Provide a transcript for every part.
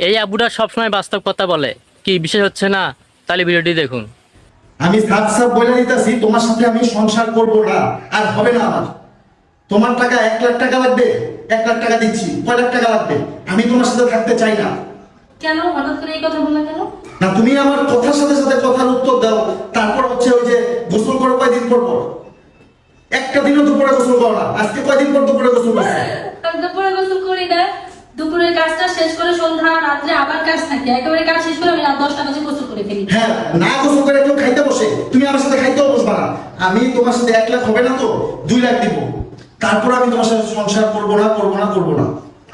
এই আব্বুটা সবসময় বাস্তব কথা বলে, কি বিশেষ হচ্ছে না? তাহলে ভিডিওটি দেখুন। আমি সাফ সাফ বলে দিতেছি, তোমার সাথে আমি সংসার করব না, আর হবে না আমার। তোমার টাকা 1,00,000 টাকা লাগবে, 1,00,000 টাকা দিচ্ছি, কয় লাখ টাকা লাগবে? আমি তোমার সাথে থাকতে চাই না। কেন হঠাৎ করে এই কথা বললে কেন? না, তুমি আমার কথার সাথে সাথে কথার উত্তর দাও। তারপর হচ্ছে ওই যে গোসল করো কয়দিন পর পর, একটা দিনও দুপুরে গোসল করো না। আজকে কয়দিন পর দুপুরে গোসল করছো? আমি দুপুরে গোসল করি না। দুপুরের কাজটা শেষ করে সন্ধ্যা রাত্রে আবার কাজ থাকে, একেবারে কাজ শেষ করে আমি রাত 10টা বাজে গোসল করে ফেলি। হ্যাঁ, না গোসল করে কেউ খাইতে বসে, তুমি আমার সাথে খাইতেও বসবা না। আমি তোমার সাথে 1,00,000 হবে না তো 2,00,000 দিব, তারপর আমি তোমার সাথে সংসার করবো না, করবো না, করবো না।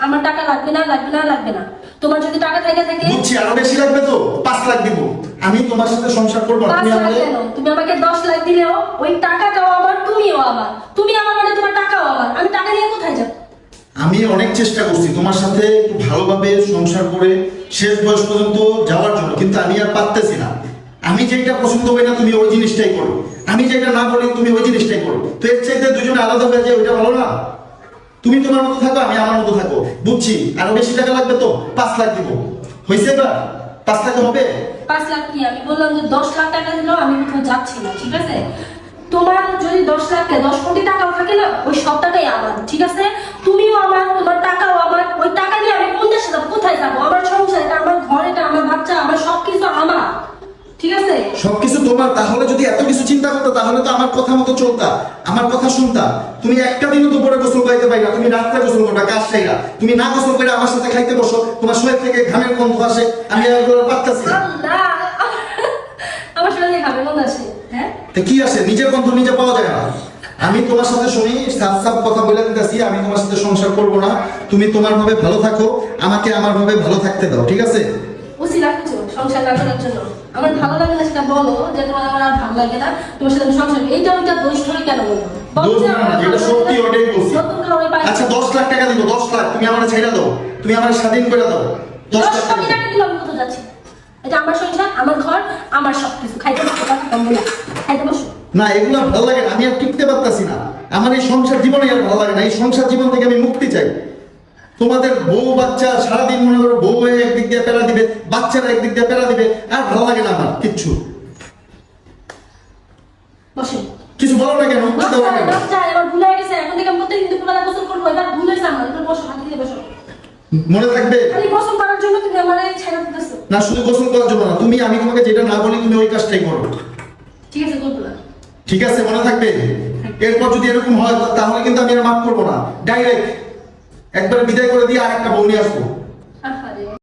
আমার টাকা লাগবে না, লাগবে না, লাগবে না। তোমার যদি টাকা থাকে বুঝছি, আরো বেশি লাগবে তো 5,00,000 দিব। আমি তোমার সাথে সংসার করবো না। 5 তুমি লাখ আমাকে কেন? তুমি আমাকে 10 লাখ দিলেও ওই টাকাটাও আমার, তুমিও আমার। তুমি আমার মানে তোমার টাকাও আমার। আমি টাকা নিয়ে কোথায় যাব? আমি অনেক চেষ্টা করছি তোমার সাথে একটু ভালোভাবে সংসার করে শেষ বয়স পর্যন্ত যাওয়ার জন্য, কিন্তু আমি আর পারতেছি না। আমি যেটা পছন্দ করি না তুমি ওই জিনিসটাই করো, আমি যেটা না বলি তুমি ওই জিনিসটাই করো। তো এর চাইতে দুজনে আলাদা হয়ে যায়, ওইটা ভালো না? তুমি তোমার মতো থাকো, আমি আমার মতো থাকো। বুঝছি, আরো বেশি টাকা লাগবে তো 5,00,000 দিব। হয়েছে বা 5,00,000 হবে? 5 লাখ কি? আমি বললাম যে 10 লাখ টাকা দিলেও আমি কোথাও যাচ্ছি না, ঠিক আছে? তোমার যদি 10 লাখ 10 কোটি টাকাও থাকে না, ওই সব টাকাই আমার, ঠিক আছে? তুমিও আমার, তোমার টাকাও আমার। ওই টাকা নিয়ে আমি কোন দেশে যাবো, কোথায় যাবো? আমার সংসার এটা, আমার ঘর এটা, আমার বাচ্চা, আমার সবকিছু আমার, ঠিক আছে? সবকিছু তোমার। তাহলে যদি এত কিছু চিন্তা করতো তাহলে তো আমার কথা মতো চলতা, আমার কথা শুনতা। তুমি একটা দিনও দুপুরে গোসল করতে পারি না, তুমি রাত্রে গোসল করবা কাজ সাইরা। তুমি না গোসল করে আমার সাথে খাইতে বসো, তোমার শরীর থেকে ঘামের গন্ধ আসে, আমি এগুলো পারতাছি না। আল্লাহ, আমার শরীরে খাবে মন আসে, হ্যাঁ? তো কি আসে? নিজের গন্ধ নিজে পাওয়া যায় না। আমি তোমার সাথে শুনি, সাফ সাফ কথা বলে দিতেছি, আমি তোমার সাথে সংসার করব না। তুমি তোমার ভাবে ভালো থাকো, আমাকে আমার ভাবে ভালো থাকতে দাও, ঠিক আছে? উচিত রাখছো সংসার না করার জন্য। আমার ভালো লাগে না সেটা বলো, যে তোমার আমার আর ভালো লাগে না, তোমার সাথে আমি সংসার করি। এইটা ওইটা দোষ ধরে কেন বলবো? বলো দোষ যে না, আমার যেটা ভালো সত্যি লাগে না, ওটাই বলছি। নতুন করে ওই বাড়ি- আচ্ছা 10,00,000 টাকা দিব, 10,00,000 তুমি আমার ছেড়ে দাও, তুমি আমার স্বাধীন করে দাও। 10 10,00,000 কোটি টাকা দিলে আমি কোথাও যাচ্ছি না। এটা আমার সংসার, আমার ঘর, আমার সবকিছু। খাইতে বসো, কথা কম বলো, খাইতে বসো। না, এগুলো ভালো লাগে না, আমি আর টিকতে পারতাছি না। আমার এই সংসার জীবনে আর ভালো লাগে না। এই সংসার জীবন থেকে আমি মুক্তি চাই। তোমাদের বউ বাচ্চা সারাদিন মনে করো বউ হয়ে একদিক দিয়ে পেরা দিবে, বাচ্চারা একদিক দিয়ে পেরা দিবে, আর ভালো লাগে না আমার কিচ্ছু। বসো। কিছু বলো না কেন? বুঝতে পারো না কেন? লজ্জায় আমার ভুল হয়ে গেছে। এখন থেকে আমি প্রত্যেকদিন দুপুরবেলা গোসল করবো। এবার ভুল হয়েছে আমার। এবার বসো, হাত দিয়ে বসো। মনে থাকবে খালি গোসল করার জন্য তুমি আমার ছেড়ে দিতেছো। না, শুধু গোসল করার জন্য না, তুমি আমি তোমাকে যেটা না বলি তুমি ওই কাজটাই করো, ঠিক আছে, করবো না। ঠিক আছে? মনে থাকবে। এরপর যদি এরকম হয় তাহলে কিন্তু আমি আর মাফ করবো না, ডাইরেক্ট একবার বিদায় করে দিয়ে আর একটা বউ নিয়ে আসবো।